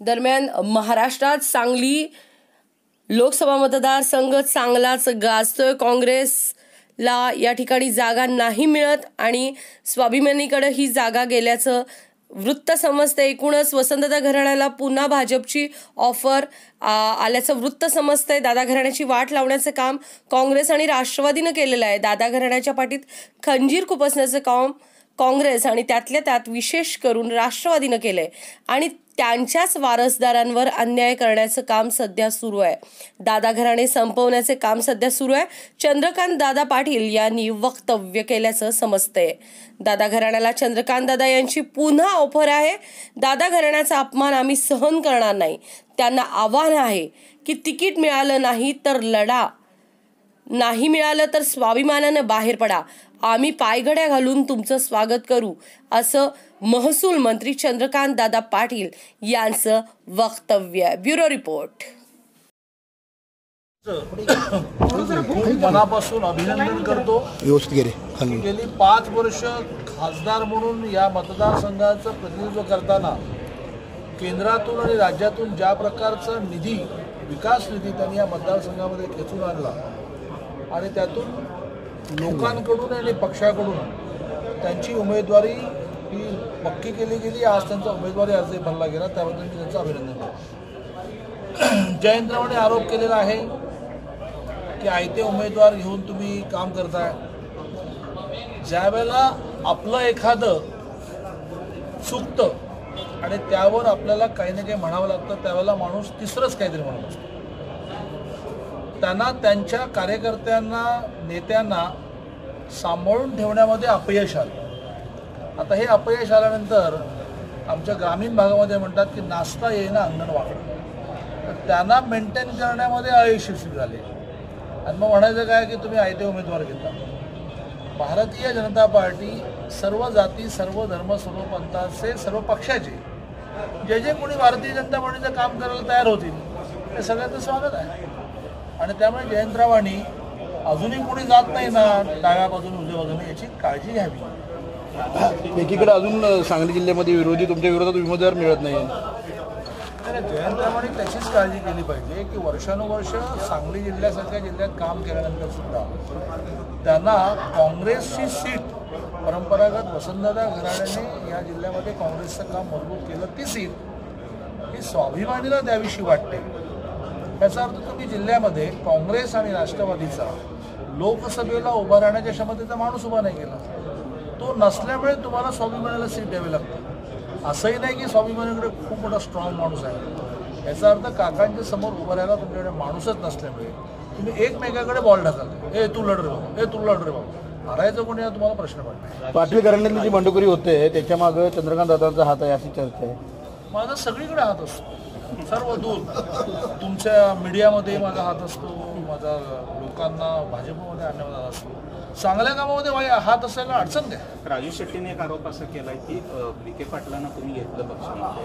दरम्यान महाराष्ट्रात सांगली लोकसभा मतदारसंघ चांगलाच गाजतोय। काँग्रेसला या ठिकाणी जागा नाही मिळत आणि स्वाभिमानीकडे ही जागा गेल्याचं वृत्त समजते। एकूणच वसंतदादा घराण्याला पुन्हा भाजपची ऑफर आल्याचं वृत्त समजतंय। दादा घराण्याची वाट लावण्याचं काम काँग्रेस आणि राष्ट्रवादीनं केलेलं आहे। दादा घराण्याच्या पाठीत खंजीर खुपसण्याचं काम काँग्रेस आणि त्यातल्या त्यात विशेष करून राष्ट्रवादीनं केलंय आणि त्यांच्याच वारसदारांवर अन्याय करण्याचं काम सध्या सुरू आहे। दादा घराणे संपवण्याचे काम सध्या सुरू आहे। चंद्रकांत दादा पाटील यांनी वक्तव्य केल्याचं समजतंय। दादा घराण्याला चंद्रकांत दादा यांची पुन्हा ऑफर आहे। दादा घराण्याचा अपमान आम्ही सहन करणार नाही। त्यांना आव्हान आहे की तिकीट मिळालं नाही तर लढा, नाही मिळालं तर स्वाभिमानानं बाहेर पडा, आम्ही पायघड्या घालून तुमचं स्वागत करू, असं महसूल मंत्री चंद्रकांत दादा पाटील यांचं वक्तव्य। Bureau report. मनापासून अभिनंदन करतो। गेली 5 वर्ष खासदार म्हणून या मतदारसंघाचं प्रतिनिधित्व करताना केंद्रातून आणि राज्यातून ज्या प्रकारचा निधी, विकास निधी त्यांनी या मतदारसंघामध्ये खेचून आणला आणि त्यातून लोकांकडून आणि पक्षाकडून त्यांची उमेदवारी ही पक्की केली गेली। आज त्यांचा उमेदवारी अर्ज भरला गेला, त्याबद्दल मी त्यांचं अभिनंदन करतो। जयंतरावांनी आरोप केलेला आहे की आयते उमेदवार घेऊन तुम्ही काम करताय। ज्यावेळेला आपलं एखादं चुकतं आणि त्यावर आपल्याला काही ना काही म्हणावं लागतं, त्यावेळेला माणूस तिसरंच काहीतरी म्हणत असतो। त्यांना त्यांच्या कार्यकर्त्यांना, नेत्यांना सांभाळून ठेवण्यामध्ये अपयश आलं। आता हे अपयश आल्यानंतर आमच्या ग्रामीण भागामध्ये म्हणतात की नाचता येईना अंगण वाकडं, तर त्यांना मेंटेन करण्यामध्ये अयशस्वी झाले आणि मग म्हणायचं काय की तुम्ही आयते उमेदवार घेता। भारतीय जनता पार्टी सर्व जाती, सर्व धर्म, सर्व पंथाचे, सर्व पक्षाचे जे जे कोणी भारतीय जनता पार्टीचं काम करायला तयार होतील ते सगळ्यांचं स्वागत आहे आणि त्यामुळे जयंतरावांनी अजूनही कोणी जात नाही ना डाव्या बाजूने उजव्या बाजूने, याची काळजी घ्यावी। एकीकडे अजून सांगली जिल्ह्यामध्ये विरोधी तुमच्या विरोधात उमेदवार मिळत नाही। जयंतरावांनी त्याचीच काळजी केली पाहिजे की वर्षानुवर्ष सांगली जिल्ह्यासारख्या जिल्ह्यात काम केल्यानंतर सुद्धा त्यांना काँग्रेसची सीट, परंपरागत वसंतदादा घराण्याने या जिल्ह्यामध्ये काँग्रेसचं काम मजबूत केलं, ती सीट ही स्वाभिमानीला द्यावीशी वाटते। याचा अर्थ तुम्ही जिल्ह्यामध्ये काँग्रेस आणि राष्ट्रवादीचा लोकसभेला उभा राहण्याच्या क्षमतेचा माणूस उभा नाही केला, तो नसल्यामुळे तुम्हाला स्वाभिमानीला सीट द्यावी लागते। असंही नाही की स्वाभिमानीकडे खूप मोठा स्ट्रॉंग माणूस आहे। याचा अर्थ काकांच्या समोर उभं राहायला तुमच्याकडे माणूसच नसल्यामुळे तुम्ही एकमेकाकडे बॉल ढकलता, ए तू लढ रे बाबा, ए तू लढ रे बाबा, हरायचं कोणी तुम्हाला प्रश्न पडला। पाटील घराण्यातली जी बंडखोरी होते त्याच्या मागे चंद्रकांत दादांचा हात आहे अशी चर्चा आहे। माझा सगळीकडे हात असतो, सर्व दूर तुमच्या मीडियामध्ये माझा हात असतो, माझा लोकांना भाजपमध्ये आणण्यामध्ये हात असतो, चांगल्या कामामध्ये हात असायला अडचण काय। राजू शेट्टीने एक आरोप असा केला की विखे पाटलांना तुम्ही घेतलं पक्षामध्ये,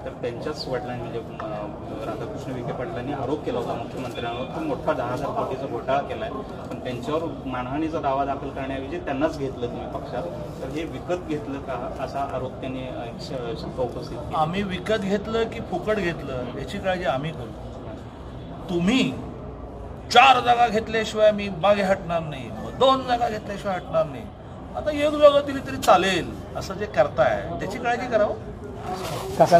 तर त्यांच्याच वडिलांनी म्हणजे राधाकृष्ण विखे पाटलांनी आरोप केला होता मुख्यमंत्र्यांवर की मोठा 10,000 कोटीचा घोटाळा केला आहे, पण त्यांच्यावर मानहानीचा दावा दाखल करण्याऐवजी त्यांनाच घेतलं तुम्ही पक्षात, तर हे विकत घेतलं का असा आरोप त्यांनी शंका उपस्थित केली। आम्ही विकत घेतलं की फुकट घेतलं याची काळजी आम्ही करू। तुम्ही 4 जागा घेतल्याशिवाय मी मागे हटणार नाही, 2 जागा घेतल्याशिवाय हटणार नाही, आता 1 जागा दिली तरी चालेल असं जे करताय त्याची काळजी करावं।